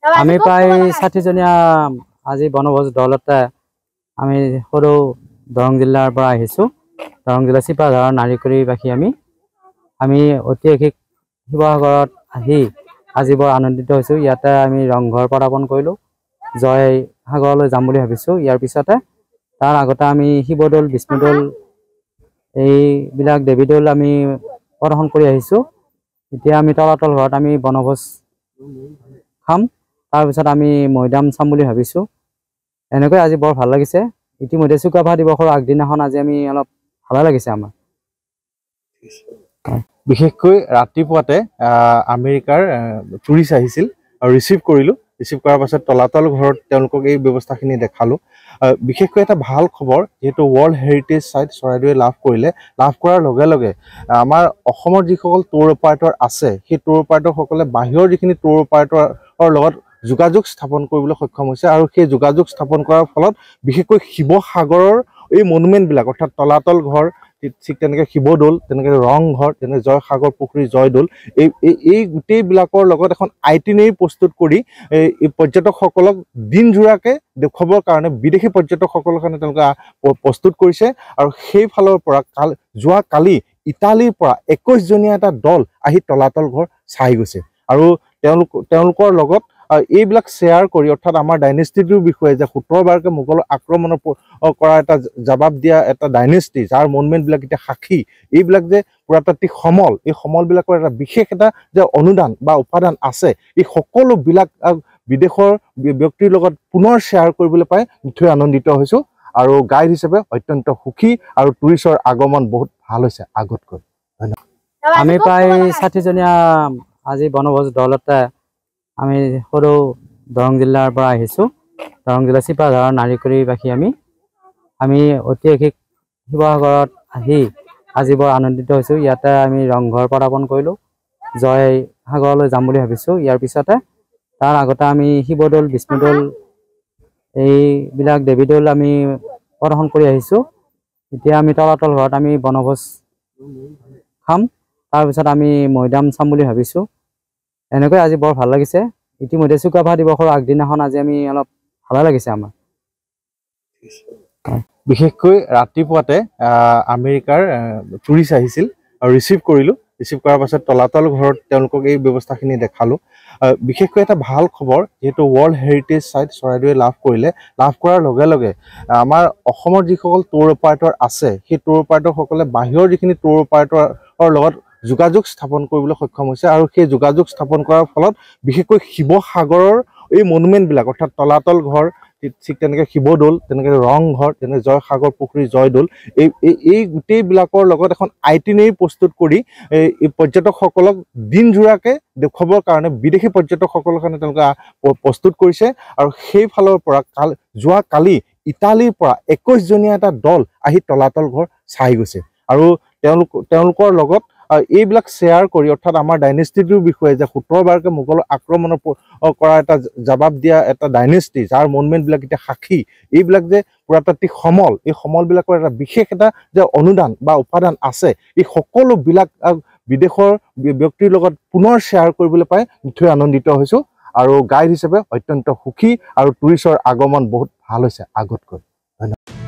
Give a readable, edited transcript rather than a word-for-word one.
আমি প্ৰায় 60 জনীয়া আজি বনভোজ দলতে আমি সৰু দৰং জিলাৰ পৰা আহিছো। দৰং জিলা চিপাঝাৰ নাৰিকৰীবাসী আমি ঐতিহাসিক শিৱসাগৰত আহি আজি বৰ আনন্দিত হৈছো। ইয়াতে আমি ৰংঘৰ প্ৰদাপন কৰিলো, জয়সাগৰলৈ যাম বুলি ভাবিছো। ইয়াৰ পিছতে তাৰ আগতে আমি শিৱদৌল, বিষ্ণুদৌল এইবিলাক দেৱীদৌল আমি প্ৰদৰ্শন কৰি আহিছো। এতিয়া আমি তলাতল ঘৰত আমি বনভোজ খাম। তাৰপিছত আমি মৈদাম চাম বুলি ভাবিছো। এনেকৈ আজি বৰ ভাল লাগিছে। ইতিমধ্যে চুকাফা দিৱসৰ আগদিনাখন আজি আমি অলপ ভালে লাগিছে আমাৰ। বিশেষকৈ ৰাতিপুৱাতে আমেৰিকাৰ টুৰিষ্ট আহিছিল আৰু ৰিচিভ কৰিলোঁ। ৰিচিভ কৰাৰ পাছত তলাতল ঘৰত তেওঁলোকক এই ব্যৱস্থাখিনি দেখালোঁ। বিশেষকৈ এটা ভাল খবৰ, যিহেতু ৱৰ্ল্ড হেৰিটেজ চাইট চৰাইদেৱে লাভ কৰিলে। লাভ কৰাৰ লগে লগে আমাৰ অসমৰ যিসকল টুৰ অপাৰেটৰ আছে, সেই টুৰ অপাৰেটৰসকলে বাহিৰৰ যিখিনি টুৰ অপাৰেটৰৰ লগত যোগাযোগ স্থাপন কৰিবলৈ সক্ষম হৈছে। আৰু সেই যোগাযোগ স্থাপন কৰাৰ ফলত বিশেষকৈ শিৱসাগৰৰ এই মনুমেণ্টবিলাক, অৰ্থাৎ তলাতল ঘৰ, ঠিক তেনেকৈ শিৱদৌল, তেনেকৈ ৰংঘৰ, তেনেকৈ জয়সাগৰ পুখুৰী, জয়দৌল, এই গোটেইবিলাকৰ লগত এখন আইটিনেৰী প্ৰস্তুত কৰি এই পৰ্যটকসকলক দিনজোৰাকৈ দেখুৱাবৰ কাৰণে বিদেশী পৰ্যটকসকলৰ কাৰণে তেওঁলোকে প্ৰস্তুত কৰিছে। আৰু সেইফালৰ পৰা যোৱাকালি ইটালীৰ পৰা 21 জনীয়া এটা দল আহি তলাতল ঘৰ চাই গৈছে। আৰু তেওঁলোকৰ লগত এইবিলাক শ্বেয়াৰ কৰি, অৰ্থাৎ আমাৰ ডাইনেষ্টিটোৰ বিষয়ে যে 17 বাৰকৈ মোগলৰ আক্ৰমণৰ কৰা এটা জবাব দিয়া এটা ডাইনেষ্টি, যাৰ মনুমেণ্টবিলাক এতিয়া সাক্ষী, এইবিলাক যে পুৰাতাত্ত্বিক সমল, এই সমলবিলাকৰ এটা বিশেষ এটা যে অনুদান বা উপাদান আছে, এই সকলোবিলাক বিদেশৰ ব্যক্তিৰ লগত পুনৰ শ্বেয়াৰ কৰিবলৈ পাই নিশ্চয় আনন্দিত হৈছোঁ। আৰু গাইড হিচাপে অত্যন্ত সুখী, আৰু টুৰিষ্টৰ আগমন বহুত ভাল হৈছে আগতকৈ। ধন্যবাদ। আমি প্ৰায় 60 জনীয়া আজি বনভোজ দলতে আমি সৰু দৰং জিলাৰ পৰা আহিছো। দৰং জিলা চিপাঝাৰ নাৰিকৰীবাসী আমি ঐতিহাসিক শিৱসাগৰত আহি আজি বৰ আনন্দিত হৈছো। ইয়াতে আমি ৰংঘৰ প্ৰদাপন কৰিলো, জয়সাগৰলৈ যাম বুলি ভাবিছো। ইয়াৰ পিছতে তাৰ আগতে আমি শিৱদৌল, বিষ্ণুদৌল এইবিলাক দেৱীদৌল আমি প্ৰদৰ্শন কৰি আহিছো। এতিয়া আমি তলাতল ঘৰত আমি বনভোজ খাম। তাৰপিছত আমি মৈদাম চাম বুলি ভাবিছো। এনেকৈ আজি বৰ ভাল লাগিছে। ইতিমধ্যে চুকাফা দিৱসৰ আগদিনাখন আজি আমি অলপ ভালে লাগিছে আমাৰ। বিশেষকৈ ৰাতিপুৱাতে আমেৰিকাৰ টুৰিষ্ট আহিছিল আৰু ৰিচিভ কৰিলোঁ। ৰিচিভ কৰাৰ পাছত তলাতল ঘৰত তেওঁলোকক এই ব্যৱস্থাখিনি দেখালোঁ। বিশেষকৈ এটা ভাল খবৰ, যিহেতু ৱৰ্ল্ড হেৰিটেজ চাইট চৰাইদেৱে লাভ কৰিলে। লাভ কৰাৰ লগে লগে আমাৰ অসমৰ যিসকল টুৰ অপাৰেটৰ আছে, সেই টুৰ অপাৰেটৰসকলে বাহিৰৰ যিখিনি টুৰ অপাৰেটৰৰ লগত যোগাযোগ স্থাপন কৰিবলৈ সক্ষম হৈছে। আৰু সেই যোগাযোগ স্থাপন কৰাৰ ফলত বিশেষকৈ শিৱসাগৰৰ এই মনুমেণ্টবিলাক, অৰ্থাৎ তলাতল ঘৰ, ঠিক তেনেকৈ শিৱদৌল, তেনেকৈ ৰংঘৰ, তেনেকৈ জয়সাগৰ পুখুৰী, জয়দৌল, এই গোটেইবিলাকৰ লগত এখন আইটিনেৰী প্ৰস্তুত কৰি এই পৰ্যটকসকলক দিনজোৰাকৈ দেখুৱাবৰ কাৰণে বিদেশী পৰ্যটকসকলৰ কাৰণে তেওঁলোকে প্ৰস্তুত কৰিছে। আৰু সেইফালৰ পৰা যোৱাকালি ইটালীৰ পৰা 21 জনীয়া এটা দল আহি তলাতল ঘৰ চাই গৈছে। আৰু তেওঁলোকৰ লগত এইবিলাক শ্বেয়াৰ কৰি, অৰ্থাৎ আমাৰ ডাইনেষ্টিটোৰ বিষয়ে যে 17 বাৰকৈ মোগলৰ আক্ৰমণৰ কৰা এটা জবাব দিয়া এটা ডাইনেষ্টি, যাৰ মনুমেণ্টবিলাক এতিয়া সাক্ষী, এইবিলাক যে পুৰাতাত্ত্বিক সমল, এই সমলবিলাকৰ এটা বিশেষ এটা যে অনুদান বা উপাদান আছে, এই সকলোবিলাক বিদেশৰ ব্যক্তিৰ লগত পুনৰ শ্বেয়াৰ কৰিবলৈ পাই নিশ্চয় আনন্দিত হৈছোঁ। আৰু গাইড হিচাপে অত্যন্ত সুখী, আৰু টুৰিষ্টৰ আগমন বহুত ভাল হৈছে আগতকৈ। ধন্যবাদ।